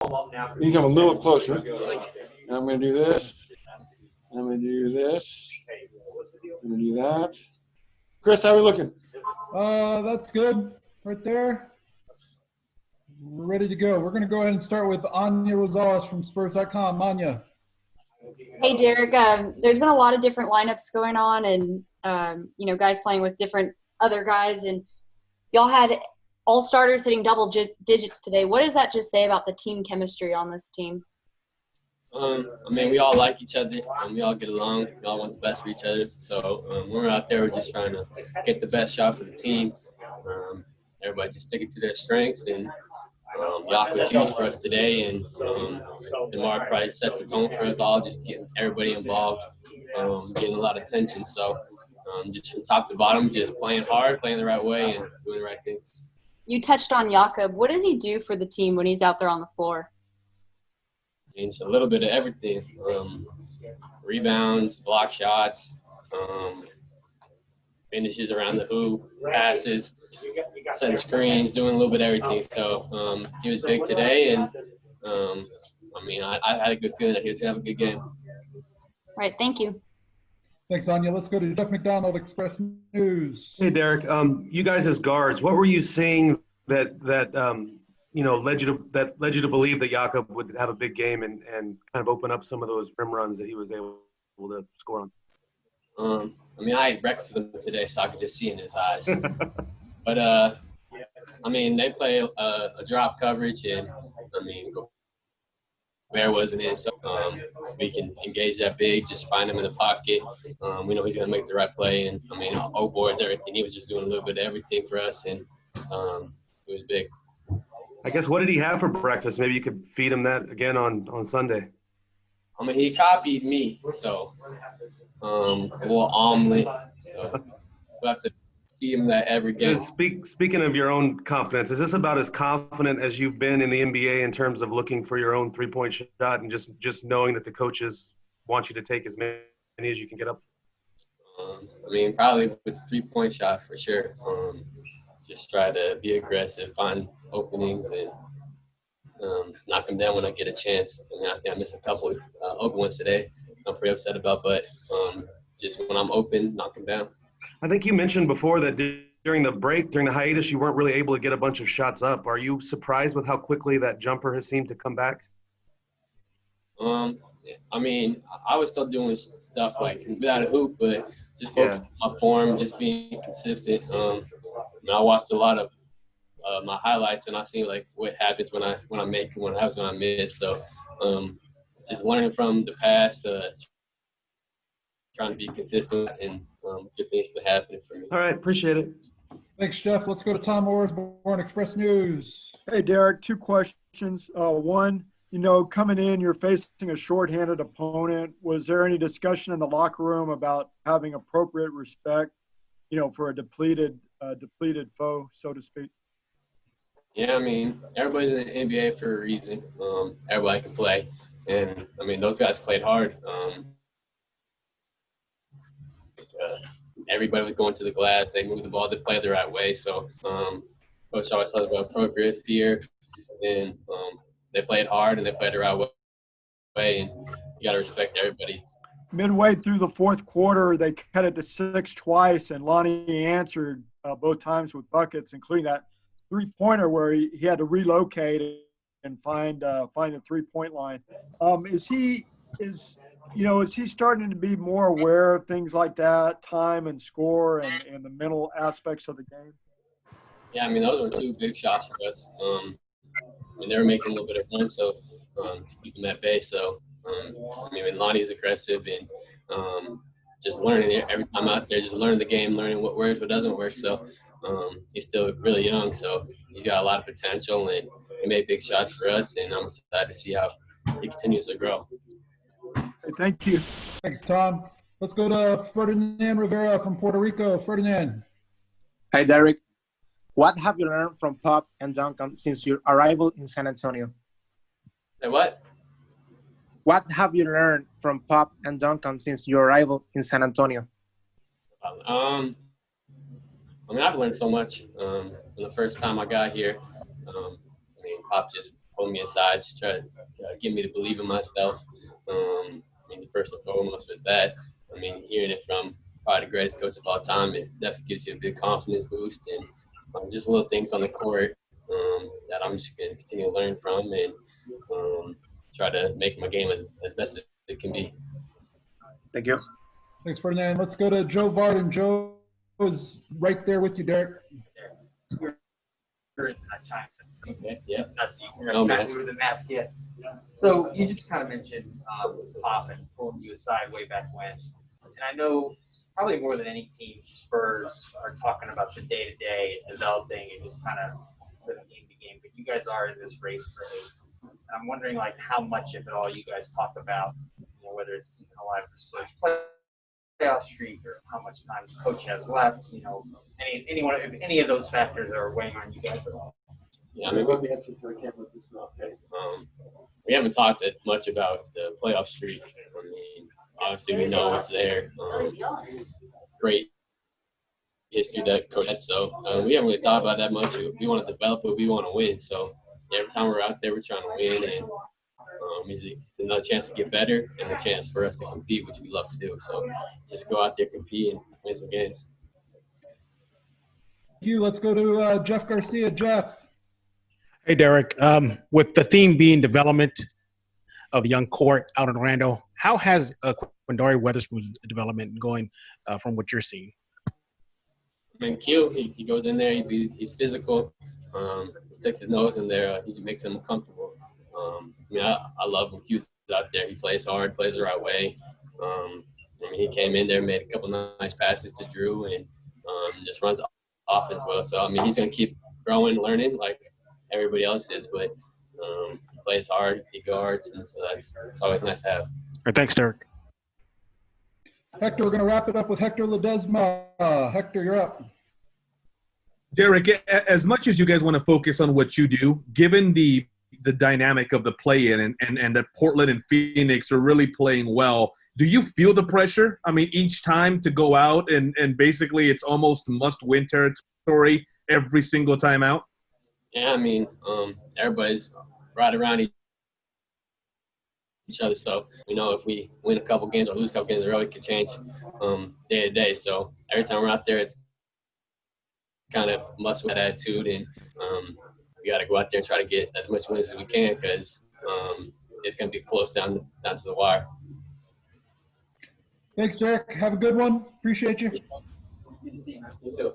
You come a little closer. And I'm going to do this. I'm going to do this. I'm going to do that. Chris, how are we looking? That's good right there. We're ready to go. We're going to go ahead and start with Anya Rosales from Spurs.com. Anya. Hey, Derrick. There's been a lot of different lineups going on and, guys playing with different other guys. And y'all had all starters hitting double digits today. What does that just say about the team chemistry on this team? We all like each other. We all get along. We all want the best for each other. So when we're out there, we're just trying to get the best shot for the team. Everybody just stick it to their strengths. And Yak was huge for us today. And DeMar probably sets the tone for us all, just getting everybody involved, getting a lot of attention. So just from top to bottom, just playing hard, playing the right way, and doing the right things. You touched on Jakob. What does he do for the team when he's out there on the floor? It's a little bit of everything. Rebounds, block shots, finishes around the hoop, passes, setting screens, doing a little bit of everything. So he was big today, and I had a good feeling that he was going to have a good game. All right, thank you. Thanks, Anya. Let's go to Jeff McDonald, Express News. Hey, Derrick. You guys as guards, what were you seeing that led you to believe that Jakob would have a big game and kind of open up some of those rim runs that he was able to score on? I ate breakfast with him today, so I could just see in his eyes. But they play a drop coverage, and Bear wasn't in, so we can engage that big, just find him in the pocket. We know he's going to make the right play, and all boards, everything. He was just doing a little bit of everything for us, and it was big. I guess, what did he have for breakfast? Maybe you could feed him that again on Sunday. He copied me, so a little omelet. So we'll have to feed him that every game. Speaking of your own confidence, is this about as confident as you've been in the NBA in terms of looking for your own three-point shot and just knowing that the coaches want you to take as many as you can get up? Probably with the three-point shot for sure. Just try to be aggressive, find openings, and knock them down when I get a chance. I think I missed a couple open ones today I'm pretty upset about, but just when I'm open, knock them down. I think you mentioned before that during the hiatus, you weren't really able to get a bunch of shots up. Are you surprised with how quickly that jumper has seemed to come back? I was still doing stuff like without a hoop, but just focusing on my form, just being consistent. I watched a lot of my highlights, and I see like what happens when I make and what happens when I miss. So just learning from the past, trying to be consistent, and good things will happen for me. All right, appreciate it. Thanks, Jeff. Let's go to Tom Osborne, Express News. Hey, Derrick, two questions. One, coming in, you're facing a shorthanded opponent. Was there any discussion in the locker room about having appropriate respect, for a depleted foe, so to speak? Yeah, everybody's in the NBA for a reason. Everybody can play. And, those guys played hard. Everybody was going to the glass. They moved the ball. They played the right way. So Coach always talks about appropriate fear. And they played hard, and they played the right way. And you got to respect everybody. Midway through the fourth quarter, they cut it to 6 twice, and Lonnie answered both times with buckets, including that three-pointer where he had to relocate and find the three-point line. Is he starting to be more aware of things like that, time and score and the mental aspects of the game? Yeah, those were two big shots for us. They were making a little bit of run, so to keep them at bay. So, Lonnie's aggressive and just learning it every time out there, just learning the game, learning what works, what doesn't work. So he's still really young, so he's got a lot of potential, and he made big shots for us, and I'm excited to see how he continues to grow. Thank you. Thanks, Tom. Let's go to Ferdinand Rivera from Puerto Rico. Ferdinand. Hi, Derrick. What have you learned from Pop and Duncan since your arrival in San Antonio? Hey, what? What have you learned from Pop and Duncan since your arrival in San Antonio? I've learned so much from the first time I got here. Pop just pull me aside, just try to get me to believe in myself. I mean, the first and foremost was that. I mean, hearing it from probably the greatest coach of all time, it definitely gives you a big confidence boost, and just little things on the court that I'm just going to continue to learn from and try to make my game as best as it can be. Thank you. Thanks, Ferdinand. Let's go to Joe Varden. Joe is right there with you, Derek. Okay, yeah. No mask. The mask yet. So you just kind of mentioned Pop and pulling you aside way back when. And I know probably more than any team, Spurs are talking about the day-to-day developing and just kind of living game to game. But you guys are in this race early. And I'm wondering, like, how much, if at all, you guys talk about, whether it's keeping alive the Spurs playoff streak or how much time the coach has left. Any of those factors are weighing on you guys at all. Yeah, I mean, we haven't talked much about the playoff streak. I mean, obviously we know it's there. Great history that coach had. So we haven't really thought about that much. We want to develop it. We want to win. So every time we're out there, we're trying to win. And there's another chance to get better and a chance for us to compete, which we love to do. So just go out there, compete, and win some games. Thank you. Let's go to Jeff Garcia. Jeff. Hey, Derek. With the theme being development of young court out in Orlando, how has Quindary Weatherspoon's development going from what you're seeing? I mean, Q, he goes in there, he's physical. He sticks his nose in there. He makes him comfortable. I mean, I love when Q's out there. He plays hard, plays the right way. I mean, he came in there, made a couple nice passes to Drew, and just runs the offense well. So, I mean, he's going to keep growing, learning like everybody else is, but he plays hard, he guards, and so it's always nice to have. All right, thanks, Derek. Hector, we're going to wrap it up with Hector Ledesma. Hector, you're up. Derek, as much as you guys want to focus on what you do, given the dynamic of the play-in and that Portland and Phoenix are really playing well, do you feel the pressure? I mean, each time to go out and basically it's almost must-win territory every single time out? Yeah, I mean, everybody's right around each other. So, if we win a couple games or lose a couple games, it really could change day to day. So every time we're out there, it's kind of must-win attitude, and we got to go out there and try to get as much wins as we can because it's going to be close down to the wire. Thanks, Derek. Have a good one. Appreciate you. You too.